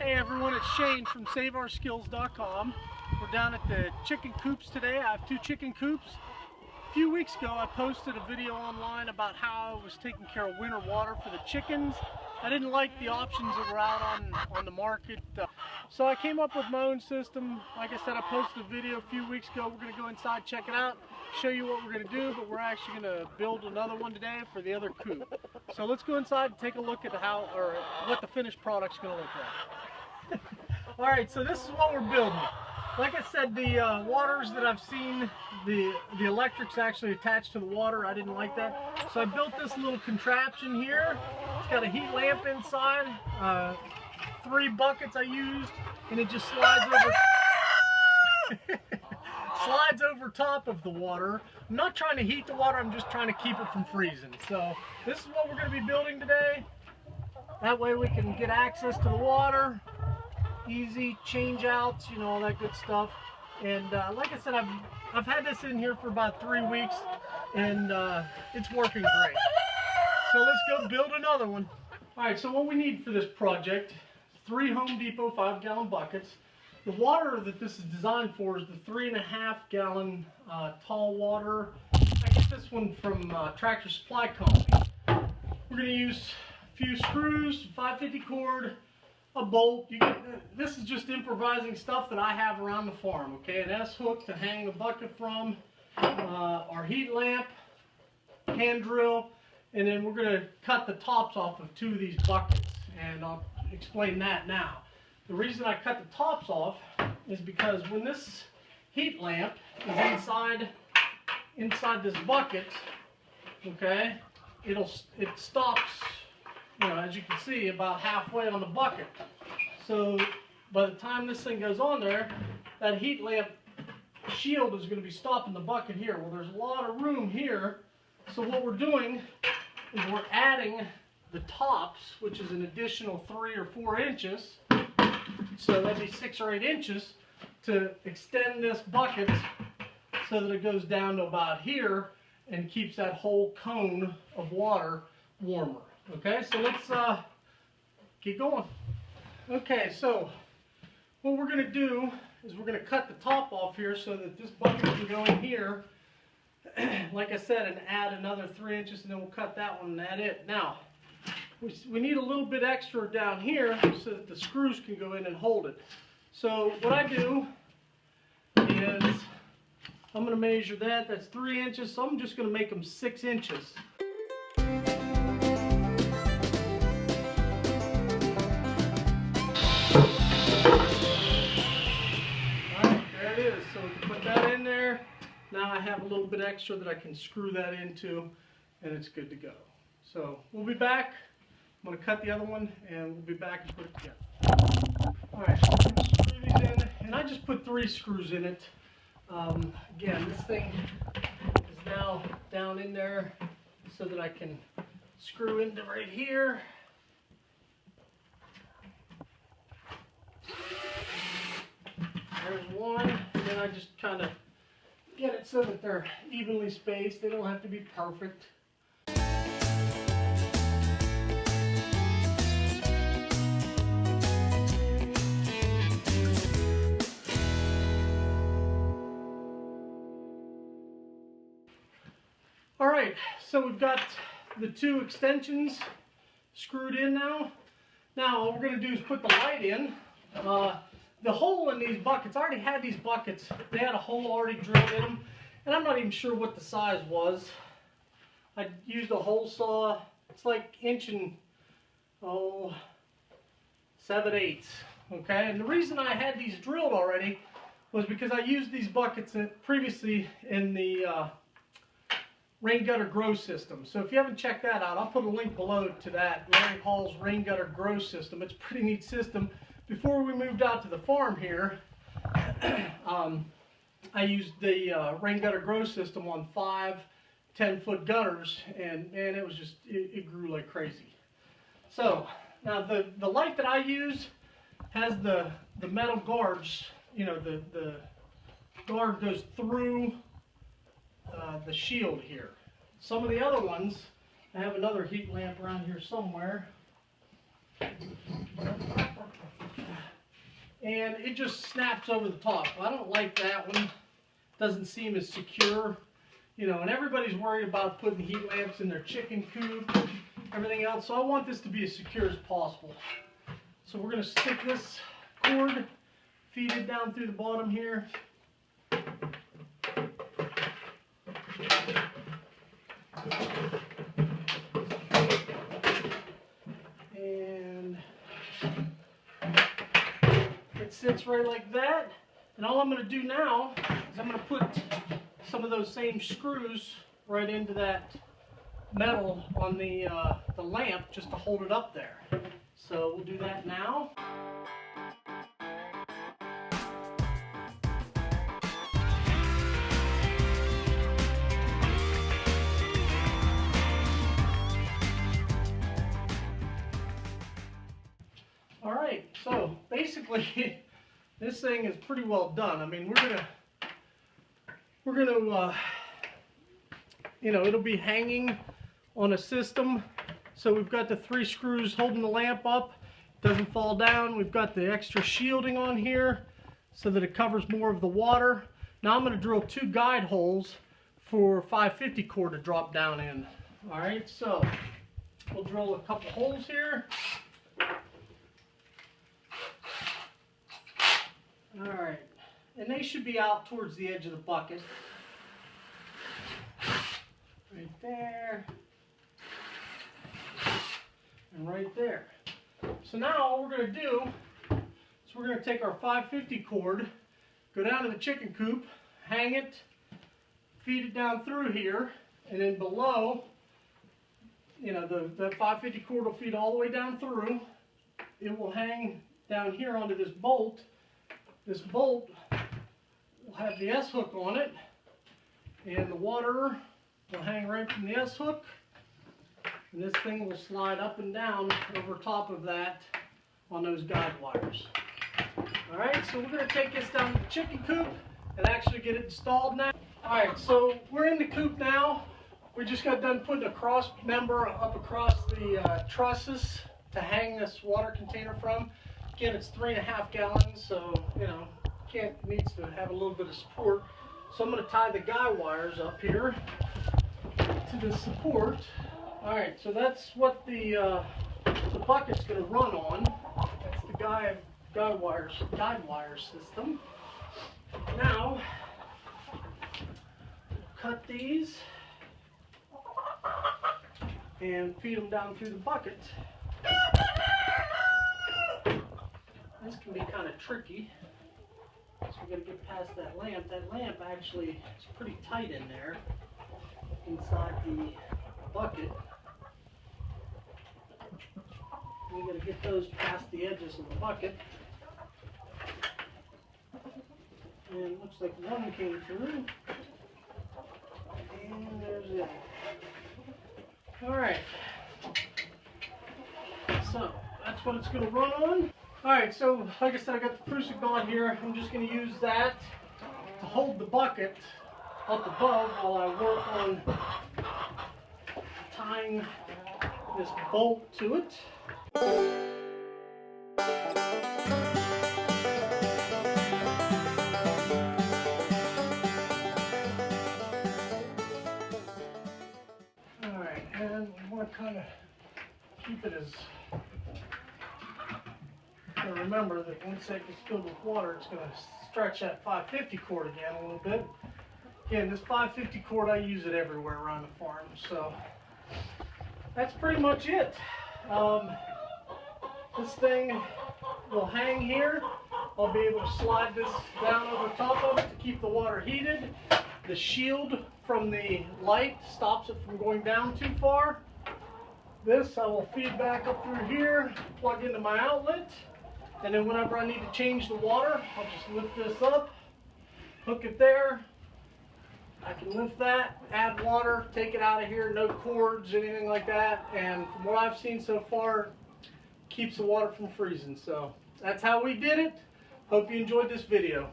Hey everyone, it's Shane from SaveOurSkills.com. We're down at the chicken coops today. I have 2 chicken coops. A few weeks ago I posted a video online about how I was taking care of winter water for the chickens. I didn't like the options that were out on the market. So I came up with my own system. Like I said, I posted a video a few weeks ago. We're going to go inside, check it out, show you what we're going to do, but we're actually going to build another one today for the other coop. So let's go inside and take a look at what the finished product's going to look like. All right, so this is what we're building. Like I said, the waters that I've seen, the electric's actually attached to the water. I didn't like that. So I built this little contraption here. It's got a heat lamp inside, 3 buckets I used, and it just slides over top of the water. I'm not trying to heat the water, I'm just trying to keep it from freezing. So this is what we're going to be building today. That way we can get access to the water. Easy change outs, you know, all that good stuff. And like I said, I've had this in here for about 3 weeks, and it's working great. So let's go build another one. All right, so what we need for this project, 3 Home Depot 5-gallon buckets. The water that this is designed for is the 3.5-gallon tall water. I get this one from Tractor Supply Company. We're going to use a few screws, 550 cord, a bolt. This is just improvising stuff that I have around the farm, okay? An S-hook to hang the bucket from, our heat lamp, hand drill, and then we're going to cut the tops off of 2 of these buckets, and I'll explain that now. The reason I cut the tops off is because when this heat lamp is inside this bucket, okay, it stops, you know, as you can see, about halfway on the bucket. So by the time this thing goes on there, that heat lamp shield is going to be stopping the bucket here. Well, there's a lot of room here. So what we're doing is we're adding the tops, which is an additional 3 or 4 inches. So that'd be 6 or 8 inches to extend this bucket so that it goes down to about here and keeps that whole cone of water warmer. Okay, so let's keep going. Okay, so what we're going to do is we're going to cut the top off here so that this bucket can go in here, like I said, and add another 3 inches, and then we'll cut that one and add it. Now, we need a little bit extra down here so that the screws can go in and hold it. So what I do is I'm going to measure that. That's 3 inches, so I'm just going to make them 6 inches. Now I have a little bit extra that I can screw that into, and it's good to go. So we'll be back. I'm going to cut the other one, and we'll be back and put it together. All right, so I'm going to screw these in, and I just put 3 screws in it. Again, this thing is now down in there so that I can screw into right here. There's one, and then I just kind of get it so that they're evenly spaced. They don't have to be perfect. All right, so we've got the 2 extensions screwed in now. Now what we're going to do is put the light in. The hole in these buckets, I already had these buckets. They had a hole already drilled in them, and I'm not even sure what the size was. I used a hole saw. It's like 1 and 7/8. Okay, and the reason I had these drilled already was because I used these buckets previously in the rain gutter grow system. So if you haven't checked that out, I'll put a link below to that, Larry Hall's rain gutter grow system. It's a pretty neat system. Before we moved out to the farm here, I used the rain gutter grow system on 5 10-foot gutters, and man, it was just, it grew like crazy. So now the light that I use has the metal guards. You know, the guard goes through the shield here. Some of the other ones, I have another heat lamp around here somewhere. And it just snaps over the top. I don't like that one. Doesn't seem as secure. You know, and everybody's worried about putting heat lamps in their chicken coop, everything else. So I want this to be as secure as possible. So we're going to stick this cord, feed it down through the bottom here. And it sits right like that. And all I'm going to do now is I'm going to put some of those same screws right into that metal on the lamp just to hold it up there. So we'll do that now. All right, so basically this thing is pretty well done. I mean, we're gonna you know, it'll be hanging on a system. So we've got the 3 screws holding the lamp up. It doesn't fall down. We've got the extra shielding on here so that it covers more of the water. Now I'm going to drill 2 guide holes for 550 cord to drop down in. All right, so we'll drill a couple holes here. All right, and they should be out towards the edge of the bucket. Right there. And right there. So now all we're going to do is we're going to take our 550 cord, go down to the chicken coop, hang it, feed it down through here, and then below, you know, the 550 cord will feed all the way down through. It will hang down here onto this bolt. This bolt will have the S-hook on it, and the water will hang right from the S-hook. And this thing will slide up and down over top of that on those guide wires. Alright, so we're going to take this down to the chicken coop and actually get it installed now. Alright, so we're in the coop now. We just got done putting a cross member up across the trusses to hang this water container from. Again, it's 3.5 gallons, so, you know, needs to have a little bit of support. So I'm going to tie the guide wires up here to the support. Alright, so that's what the bucket's going to run on. That's the guide wire system. Now, cut these and feed them down through the bucket. This can be kind of tricky. So we got to get past that lamp. That lamp actually is pretty tight in there inside the bucket. We got to get those past the edges of the bucket. And it looks like one came through. And there's the other. Alright. So that's what it's going to run on. Alright, so like I said, I got the Prusik on here. I'm just going to use that to hold the bucket up above while I work on tying this bolt to it. Alright, and we want to kind of keep it as... Remember that once that gets filled with water, it's going to stretch that 550 cord again a little bit. Again, this 550 cord, I use it everywhere around the farm, so that's pretty much it. This thing will hang here. I'll be able to slide this down over top of it to keep the water heated. The shield from the light stops it from going down too far. This I will feed back up through here, plug into my outlet. And then whenever I need to change the water, I'll just lift this up, hook it there. I can lift that, add water, take it out of here, no cords, anything like that. And from what I've seen so far, keeps the water from freezing. So that's how we did it. Hope you enjoyed this video.